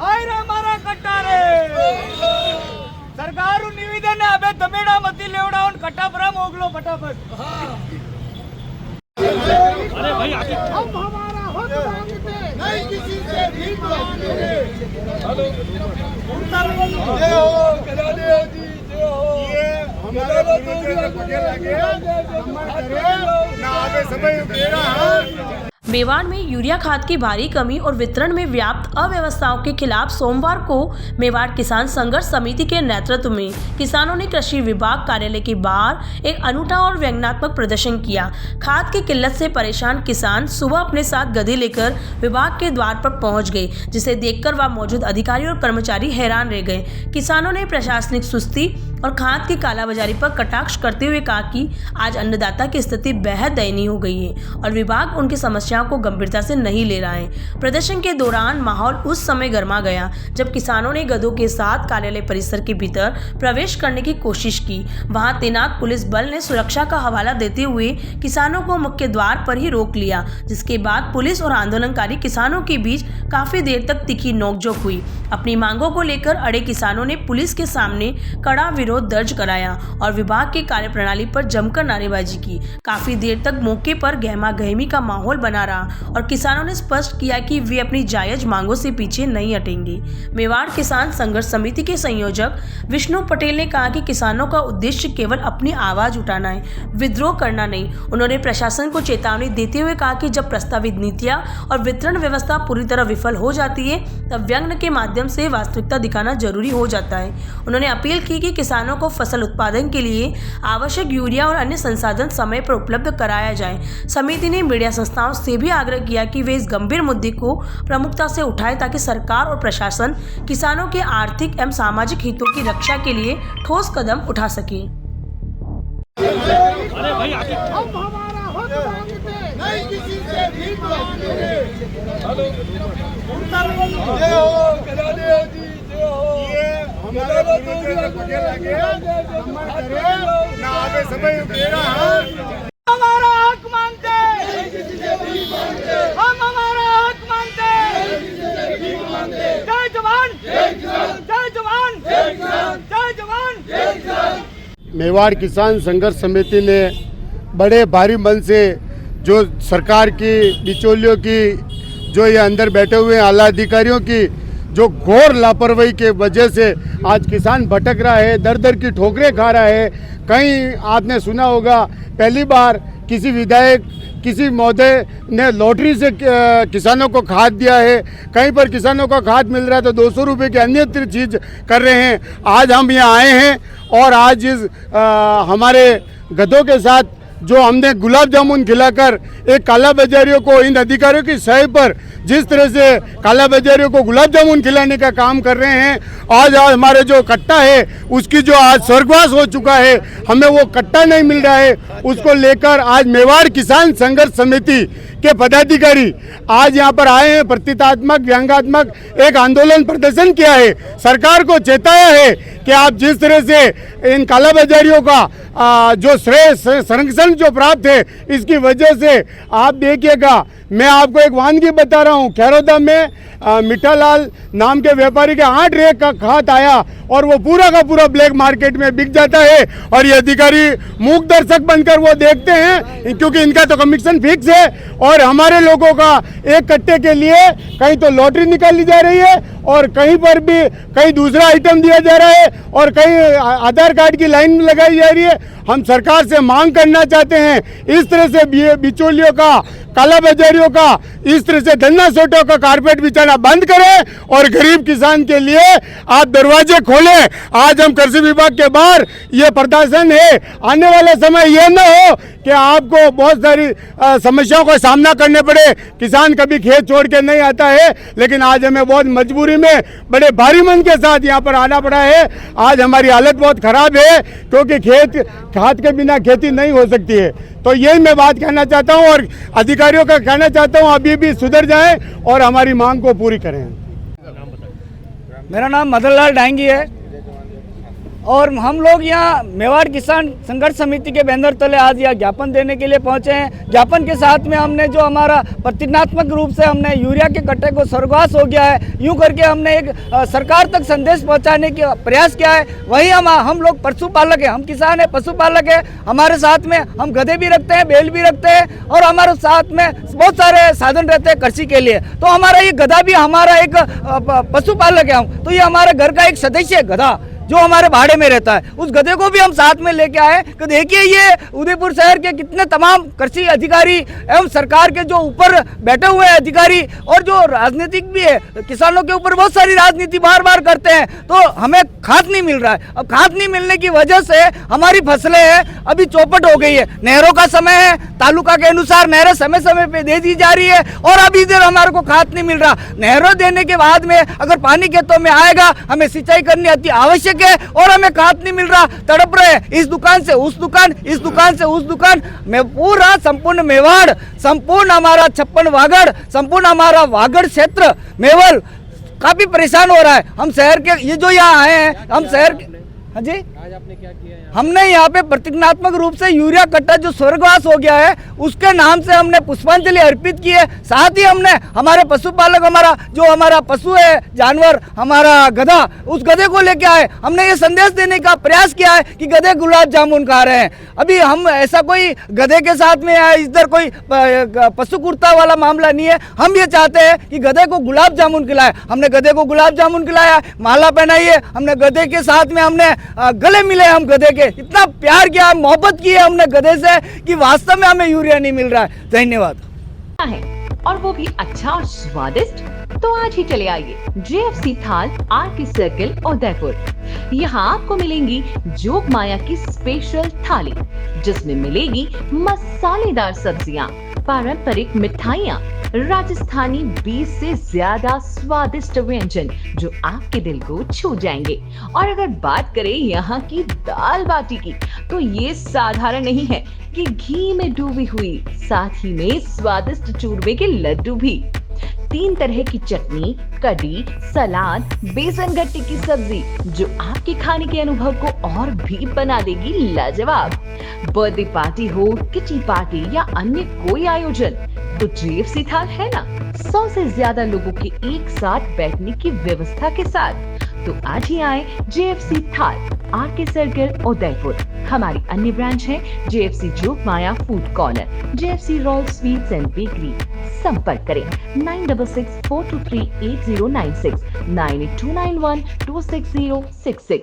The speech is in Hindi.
આયરે મારા કટ્ટા રે સરકારનું નિવેદન હવે તમેડા મતી લેવડાવો ને કટ્ટા પર મોકલો ફટાફટ। अरे भाई हम हमारा हक मांगते नहीं किसी से भीख मांगते। जय हो कलादेव जी जय हो। ये हमारा गुरुजी पटेल लगे नंबर करे ना आवे समय तेरा है। मेवाड़ में यूरिया खाद की भारी कमी और वितरण में व्याप्त अव्यवस्थाओं के खिलाफ सोमवार को मेवाड़ किसान संघर्ष समिति के नेतृत्व में किसानों ने कृषि विभाग कार्यालय के बाहर एक अनूठा और व्यंग्यात्मक प्रदर्शन किया। खाद की किल्लत से परेशान किसान सुबह अपने साथ गधे लेकर विभाग के द्वार पर पहुंच गए, जिसे देखकर वहां मौजूद अधिकारी और कर्मचारी हैरान रह गए। किसानों ने प्रशासनिक सुस्ती और खाद की कालाबाजारी पर कटाक्ष करते हुए कहा कि आज अन्नदाता की स्थिति बेहद दयनीय हो गई है और विभाग उनकी समस्याओं को गंभीरता से नहीं ले रहा है। प्रदर्शन के दौरान माहौल उस समय गर्मा गया जब किसानों ने गधों के साथ कार्यालय परिसर के भीतर प्रवेश करने की कोशिश की। वहां तैनात पुलिस बल ने सुरक्षा का हवाला देते हुए किसानों को मुख्य द्वार पर ही रोक लिया, जिसके बाद पुलिस और आंदोलनकारी किसानों के बीच काफी देर तक तीखी नोकझोंक हुई। अपनी मांगों को लेकर अड़े किसानों ने पुलिस के सामने कड़ा विरोध दर्ज कराया और विभाग की कार्यप्रणाली पर जमकर नारेबाजी की। काफी देर तक मौके पर गहमा गहमी का माहौल बना रहा और किसानों ने स्पष्ट किया कि वे अपनी जायज मांगों से पीछे नहीं हटेंगे। मेवाड़ किसान संघर्ष समिति के संयोजक विष्णु पटेल ने कहा कि किसानों का उद्देश्य केवल अपनी आवाज उठाना है, विद्रोह करना नहीं। उन्होंने प्रशासन को चेतावनी देते हुए कहा कि जब प्रस्तावित नीतियां और वितरण व्यवस्था पूरी तरह विफल हो जाती है तब व्यंग्य के माध्यम से वास्तविकता दिखाना जरूरी हो जाता है। उन्होंने अपील की कि किसानों को फसल उत्पादन के लिए आवश्यक यूरिया और अन्य संसाधन समय पर उपलब्ध कराया जाए। समिति ने मीडिया संस्थाओं से भी आग्रह किया कि वे इस गंभीर मुद्दे को प्रमुखता से उठाएं ताकि सरकार और प्रशासन किसानों के आर्थिक एवं सामाजिक हितों की रक्षा के लिए ठोस कदम उठा सके। अरे भाई हम हमारा हक मांगते नहीं किसी से भीख मांगते। जय हो कलादेव जी जय हो। ये हमारा गुरुजी पटेल लगे नंबर करे ना आवे समय तेरा है। हमारा हक मांगते हम हमारा हक मांगते। जय जवान जय जवान जय जवान। मेवाड़ किसान संघर्ष समिति ने बड़े भारी मन से जो सरकार की बिचौलियों की जो ये अंदर बैठे हुए आला अधिकारियों की जो घोर लापरवाही के वजह से आज किसान भटक रहा है, दर दर की ठोकरें खा रहा है। कहीं आपने सुना होगा पहली बार किसी विधायक किसी महोदय ने लॉटरी से किसानों को खाद दिया है, कहीं पर किसानों को खाद मिल रहा है तो 200 रुपये की अन्यत्र चीज़ कर रहे हैं। आज हम यहाँ आए हैं और आज इस हमारे गधों के साथ जो हमने गुलाब जामुन खिलाकर एक काला बाजारियों को इन अधिकारियों की सही पर जिस तरह से काला बाजारियों को गुलाब जामुन खिलाने का काम कर रहे हैं, आज हमारे जो कट्टा है उसकी जो आज स्वर्गवास हो चुका है, हमें वो कट्टा नहीं मिल रहा है। उसको लेकर आज मेवाड़ किसान संघर्ष समिति के पदाधिकारी आज यहाँ पर आए हैं। प्रतीकात्मक व्यंग्यात्मक एक आंदोलन प्रदर्शन किया है, सरकार को चेताया है कि आप जिस तरह से इन काला बाजारियों का जो श्रेय संरक्षण जो प्राप्त है इसकी वजह से आप देखिएगा। मैं आपको एक वानगी बता रहा हूँ, खैरोदा में मिठालाल नाम के व्यापारी के 8 रेक का खाद आया और वो पूरा का पूरा ब्लैक मार्केट में बिक जाता है और ये अधिकारी मूक दर्शक बनकर वो देखते हैं क्योंकि इनका तो कमीशन फिक्स है। और हमारे लोगों का एक कट्टे के लिए कहीं तो लॉटरी निकाली जा रही है और कहीं पर भी कहीं दूसरा आइटम दिया जा रहा है और कहीं आधार कार्ड की लाइन लगाई जा रही है। हम सरकार से मांग करना चाहते हैं इस तरह से बिचौलियों का, काला बाजारियों का, इस तरह से धन्ना सोटों का कारपेट बिछाना बंद करें और गरीब किसान के लिए आप दरवाजे खोलें। आज हम कृषि विभाग के बाहर ये प्रदर्शन है। आने वाला समय ये न हो कि आपको बहुत सारी समस्याओं का सामना करने पड़े। किसान कभी खेत छोड़ के नहीं आता है, लेकिन आज हमें बहुत मजबूरी में बड़े भारी मन के साथ यहाँ पर आना पड़ा है। आज हमारी हालत बहुत खराब है क्योंकि खाद के बिना खेती नहीं हो सकती है। तो यही मैं बात कहना चाहता हूँ और अधिकारियों का कहना चाहता हूँ अभी भी सुधर जाएं और हमारी मांग को पूरी करें। मेरा नाम मदन लाल डांगी है। और हम लोग यहाँ मेवाड़ किसान संघर्ष समिति के बैनर तले आज यहाँ ज्ञापन देने के लिए पहुँचे हैं। ज्ञापन के साथ में हमने जो हमारा प्रतिज्ञात्मक रूप से हमने यूरिया के कट्टे को स्वर्गवास हो गया है, यूँ करके हमने एक सरकार तक संदेश पहुँचाने का प्रयास किया है। वही हम लोग पशुपालक हैं, हम किसान हैं, पशुपालक हैं। हमारे साथ में हम गधे भी रखते हैं, बैल भी रखते हैं और हमारे साथ में बहुत सारे साधन रहते हैं कृषि के लिए। तो हमारा ये गधा भी हमारा एक पशुपालक है हम, तो ये हमारे घर का एक सदस्य है गधा जो हमारे भाड़े में रहता है। उस गधे को भी हम साथ में लेके आए कि देखिए ये उदयपुर शहर के कितने तमाम कृषि अधिकारी एवं सरकार के जो ऊपर बैठे हुए हैं अधिकारी और जो राजनीतिक भी है, किसानों के ऊपर बहुत सारी राजनीति बार बार करते हैं, तो हमें खाद नहीं मिल रहा है। अब खाद नहीं मिलने की वजह से हमारी फसलें हैं अभी चौपट हो गई है। नहरों का समय है, तालुका के अनुसार नहरें समय समय पे दे दी जा रही है और अभी इधर हमारे को खाद नहीं मिल रहा। नहरों देने के बाद में अगर पानी खेतों में आएगा, हमें सिंचाई करनी अति आवश्यक है और हमें खाद नहीं मिल रहा। तड़प रहे इस दुकान से उस दुकान, इस दुकान से उस दुकान में। पूरा संपूर्ण मेवाड़, संपूर्ण हमारा 56 वागड़, संपूर्ण हमारा वागड़ क्षेत्र मेवल काफी परेशान हो रहा है। हम शहर के ये जो यहाँ आए हैं, हम शहर के, हाँ जी, आज आपने क्या किया है? हमने यहाँ पे प्रतिज्ञात्मक रूप से यूरिया कट्टा जो स्वर्गवास हो गया है उसके नाम से हमने पुष्पांजलि अर्पित की है। साथ ही हमने हमारे पशुपालक, हमारा पशु है जानवर, हमारा गधा, उस गधे को लेके आए। हमने ये संदेश देने का प्रयास किया है कि गधे गुलाब जामुन खा रहे हैं। अभी हम ऐसा कोई गधे के साथ में या इधर कोई पशु कुर्ता वाला मामला नहीं है। हम ये चाहते हैं कि गधे को गुलाब जामुन खिलाए। हमने गधे को गुलाब जामुन खिलाया, माला पहनाई है, हमने गधे के साथ में हमने गले मिले, हम गधे के इतना प्यार किया, मोहब्बत की है हमने गधे से कि वास्तव में हमें यूरिया नहीं मिल रहा है। धन्यवाद। और वो भी अच्छा और स्वादिष्ट, तो आज ही चले आइए JFC थाल RK सर्किल उदयपुर। यहाँ आपको मिलेंगी जोग माया की स्पेशल थाली जिसमें मिलेगी मसालेदार सब्जियाँ, पारंपरिक मिठाइयाँ, राजस्थानी 20 से ज्यादा स्वादिष्ट व्यंजन जो आपके दिल को छू जाएंगे। और अगर बात करें यहाँ की दाल बाटी की, तो ये साधारण नहीं है कि घी में डूबी हुई, साथ ही में स्वादिष्ट चूरमे के लड्डू भी, 3 तरह की चटनी, कढ़ी, सलाद, बेसन गट्टे की सब्जी जो आपके खाने के अनुभव को और भी बना देगी लाजवाब। बर्थडे पार्टी हो, किटी पार्टी या अन्य कोई आयोजन, तो JFC थाल है ना। 100 से ज्यादा लोगों के एक साथ बैठने की व्यवस्था के साथ। तो आज ही आए JFC थाल RK सर्किल उदयपुर। हमारी अन्य ब्रांच है JFC Jog Maya food corner, JFC royal sweets and bakery. संपर्क करें 9664238096, 98291260666।